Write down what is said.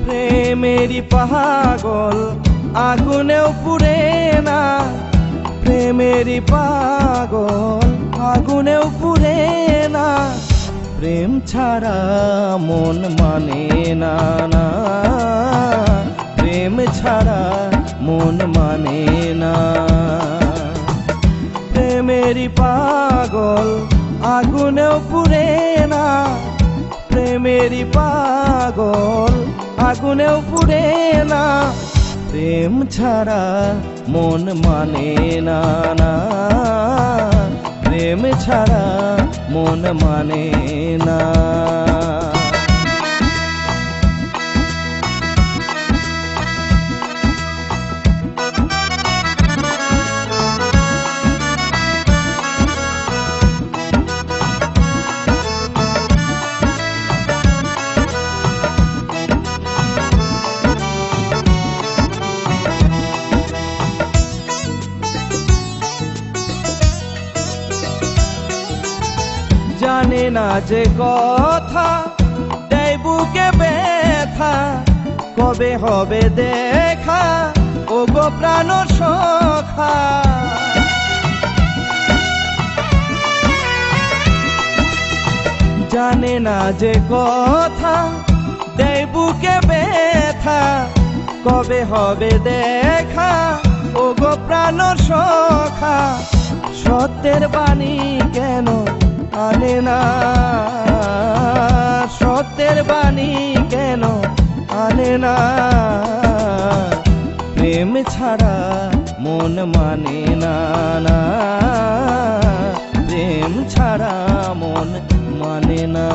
প্রেমেরই পাগল আগুনেও পুড়ে না, প্রেমেরই পাগল আগুনেও পুড়ে না, প্রেম ছাড়া মন মানে না, না প্রেম ছাড়া মন মানে না। প্রেমেরই পাগল আগুনেও পুড়ে না, প্রেমেরই পাগল আগুনেও পুড়ে না, প্রেম ছাড়া মন মানে না, না প্রেম ছাড়া মন মানে না। জানে না যে কথা দেয় বুকে ব্যথা, কবে হবে দেখা ও গো প্রাণ সখা। জানে না যে কথা দেয় বুকে ব্যথা, কবে হবে দেখা ও গো প্রাণ সখা। সত্যের বাণী কেন আনে না, সত্যের বাণী কেন আনে না, প্রেম ছাড়া মন মানে না, না প্রেম ছাড়া মন মানে না।